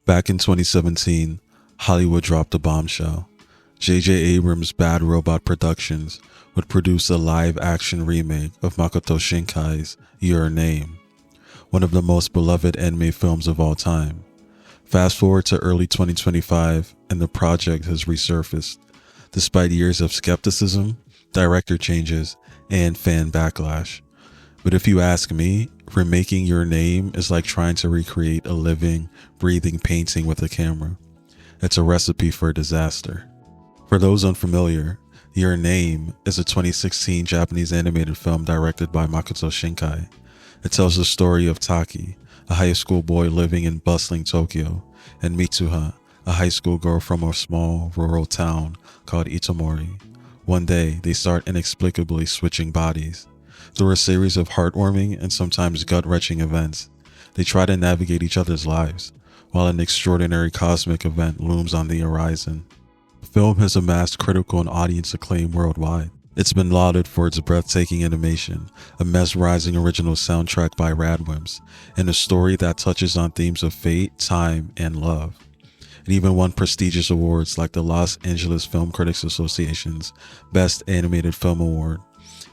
Back in 2017, Hollywood dropped a bombshell. J.J. Abrams' Bad Robot Productions would produce a live-action remake of Makoto Shinkai's Your Name, one of the most beloved anime films of all time. Fast forward to early 2025, and the project has resurfaced, despite years of skepticism, director changes, and fan backlash. But if you ask me, remaking Your Name is like trying to recreate a living, breathing painting with a camera. It's a recipe for disaster. For those unfamiliar, Your Name is a 2016 Japanese animated film directed by Makoto Shinkai. It tells the story of Taki, a high school boy living in bustling Tokyo, and Mitsuha, a high school girl from a small rural town called Itomori. One day, they start inexplicably switching bodies. Through a series of heartwarming and sometimes gut-wrenching events, they try to navigate each other's lives, while an extraordinary cosmic event looms on the horizon. The film has amassed critical and audience acclaim worldwide. It's been lauded for its breathtaking animation, a mesmerizing original soundtrack by Radwimps, and a story that touches on themes of fate, time, and love. It even won prestigious awards like the Los Angeles Film Critics Association's Best Animated Film Award,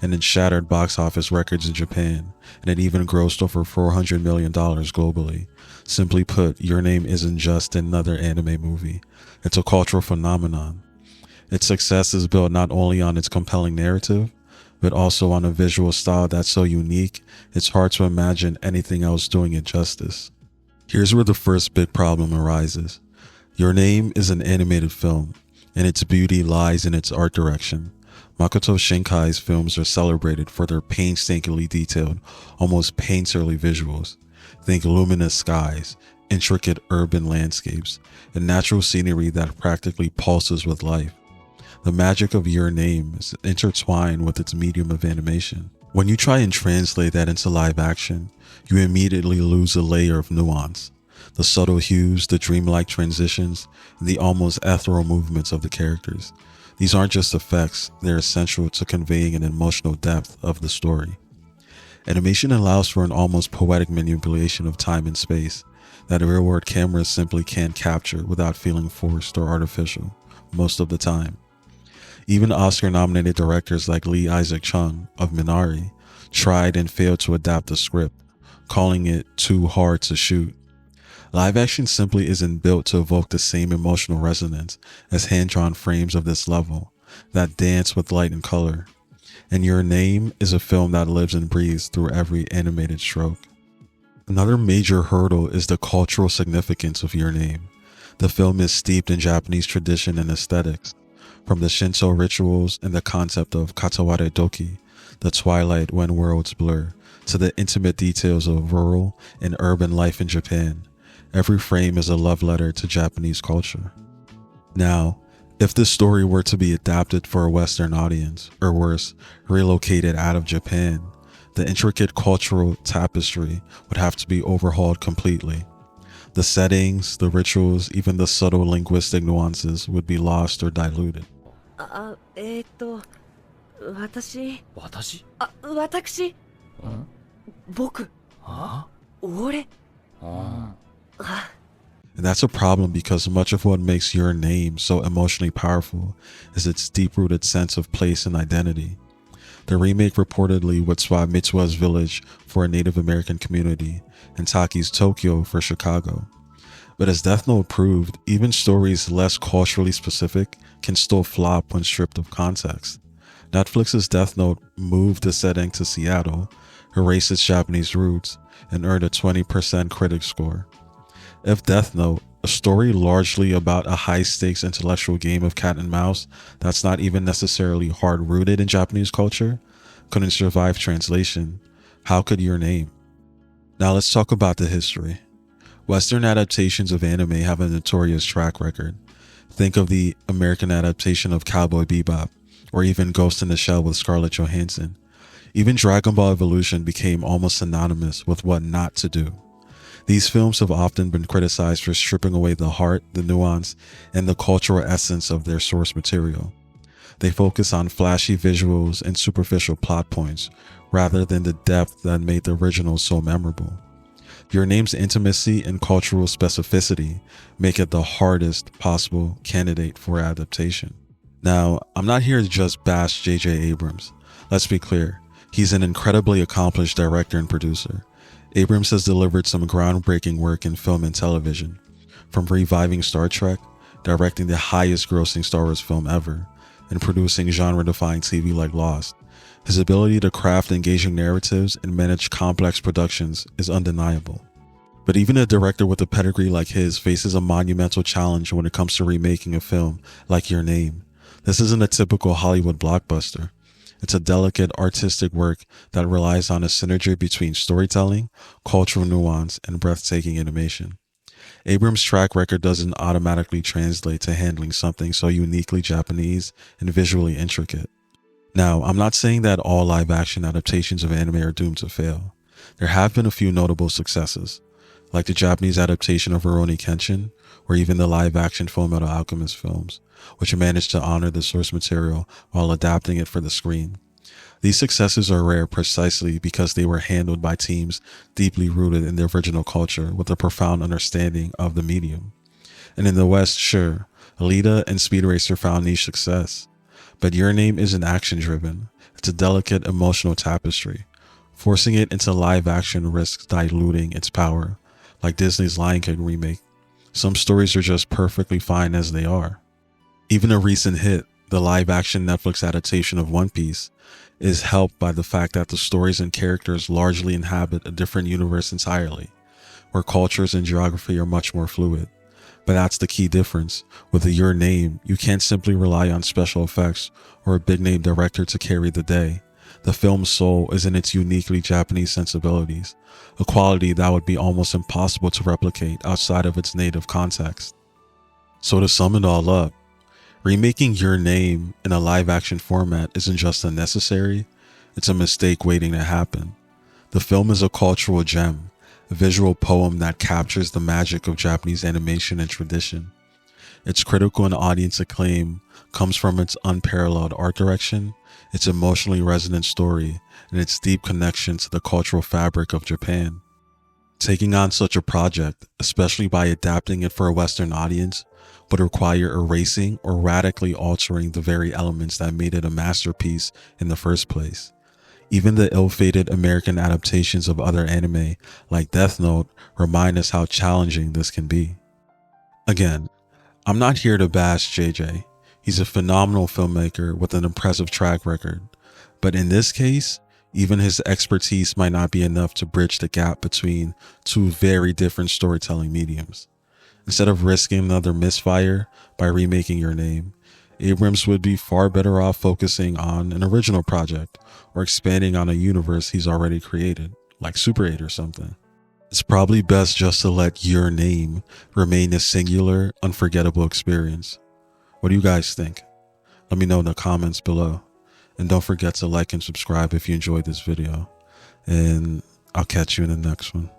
and it shattered box office records in Japan, and it even grossed over $400 million globally. Simply put, Your Name isn't just another anime movie. It's a cultural phenomenon. Its success is built not only on its compelling narrative, but also on a visual style that's so unique, it's hard to imagine anything else doing it justice. Here's where the first big problem arises. Your Name is an animated film, and its beauty lies in its art direction. Makoto Shinkai's films are celebrated for their painstakingly detailed, almost painterly visuals. Think luminous skies, intricate urban landscapes, and natural scenery that practically pulses with life. The magic of Your Name is intertwined with its medium of animation. When you try and translate that into live action, you immediately lose a layer of nuance. The subtle hues, the dreamlike transitions, and the almost ethereal movements of the characters. These aren't just effects, they're essential to conveying an emotional depth of the story. Animation allows for an almost poetic manipulation of time and space that real-world cameras simply can't capture without feeling forced or artificial, most of the time. Even Oscar-nominated directors like Lee Isaac Chung of Minari tried and failed to adapt the script, calling it too hard to shoot. Live action simply isn't built to evoke the same emotional resonance as hand-drawn frames of this level that dance with light and color. And Your Name is a film that lives and breathes through every animated stroke. Another major hurdle is the cultural significance of Your Name. The film is steeped in Japanese tradition and aesthetics, from the Shinto rituals and the concept of Kataware Doki, the twilight when worlds blur, to the intimate details of rural and urban life in Japan. Every frame is a love letter to Japanese culture. Now, if this story were to be adapted for a Western audience, or worse, relocated out of Japan, the intricate cultural tapestry would have to be overhauled completely. The settings, the rituals, even the subtle linguistic nuances would be lost or diluted. 私僕俺 And that's a problem because much of what makes Your Name so emotionally powerful is its deep-rooted sense of place and identity. The remake reportedly would swap Mitsuha's village for a Native American community and Taki's Tokyo for Chicago. But as Death Note proved, even stories less culturally specific can still flop when stripped of context. Netflix's Death Note moved the setting to Seattle, erased its Japanese roots, and earned a 20% critic score. If Death Note, a story largely about a high-stakes intellectual game of cat and mouse that's not even necessarily hard-rooted in Japanese culture, couldn't survive translation, how could Your Name? Now let's talk about the history. Western adaptations of anime have a notorious track record. Think of the American adaptation of Cowboy Bebop, or even Ghost in the Shell with Scarlett Johansson. Even Dragon Ball Evolution became almost synonymous with what not to do. These films have often been criticized for stripping away the heart, the nuance, and the cultural essence of their source material. They focus on flashy visuals and superficial plot points, rather than the depth that made the original so memorable. Your Name's intimacy and cultural specificity make it the hardest possible candidate for adaptation. Now, I'm not here to just bash J.J. Abrams. Let's be clear, he's an incredibly accomplished director and producer. Abrams has delivered some groundbreaking work in film and television, from reviving Star Trek, directing the highest grossing Star Wars film ever, and producing genre-defying TV like Lost. His ability to craft engaging narratives and manage complex productions is undeniable. But even a director with a pedigree like his faces a monumental challenge when it comes to remaking a film like Your Name. This isn't a typical Hollywood blockbuster. It's a delicate artistic work that relies on a synergy between storytelling, cultural nuance, and breathtaking animation. Abrams' track record doesn't automatically translate to handling something so uniquely Japanese and visually intricate. Now, I'm not saying that all live-action adaptations of anime are doomed to fail. There have been a few notable successes, like the Japanese adaptation of Rurouni Kenshin, or even the live-action Fullmetal Alchemist films, which managed to honor the source material while adapting it for the screen. These successes are rare precisely because they were handled by teams deeply rooted in the original culture with a profound understanding of the medium. And in the West, sure, Alita and Speed Racer found niche success. But Your Name isn't action-driven. It's a delicate emotional tapestry. Forcing it into live action risks diluting its power, like Disney's Lion King remake. Some stories are just perfectly fine as they are. Even a recent hit, the live-action Netflix adaptation of One Piece, is helped by the fact that the stories and characters largely inhabit a different universe entirely, where cultures and geography are much more fluid. But that's the key difference. With Your Name, you can't simply rely on special effects or a big-name director to carry the day. The film's soul is in its uniquely Japanese sensibilities, a quality that would be almost impossible to replicate outside of its native context. So to sum it all up, remaking Your Name in a live-action format isn't just unnecessary, it's a mistake waiting to happen. The film is a cultural gem, a visual poem that captures the magic of Japanese animation and tradition. Its critical and audience acclaim comes from its unparalleled art direction, its emotionally resonant story, and its deep connection to the cultural fabric of Japan. Taking on such a project, especially by adapting it for a Western audience, would require erasing or radically altering the very elements that made it a masterpiece in the first place. Even the ill-fated American adaptations of other anime, like Death Note, remind us how challenging this can be. Again, I'm not here to bash JJ. He's a phenomenal filmmaker with an impressive track record. But in this case, even his expertise might not be enough to bridge the gap between two very different storytelling mediums. Instead of risking another misfire by remaking Your Name, Abrams would be far better off focusing on an original project or expanding on a universe he's already created, like Super 8 or something. It's probably best just to let Your Name remain a singular, unforgettable experience. What do you guys think? Let me know in the comments below. And don't forget to like and subscribe if you enjoyed this video. And I'll catch you in the next one.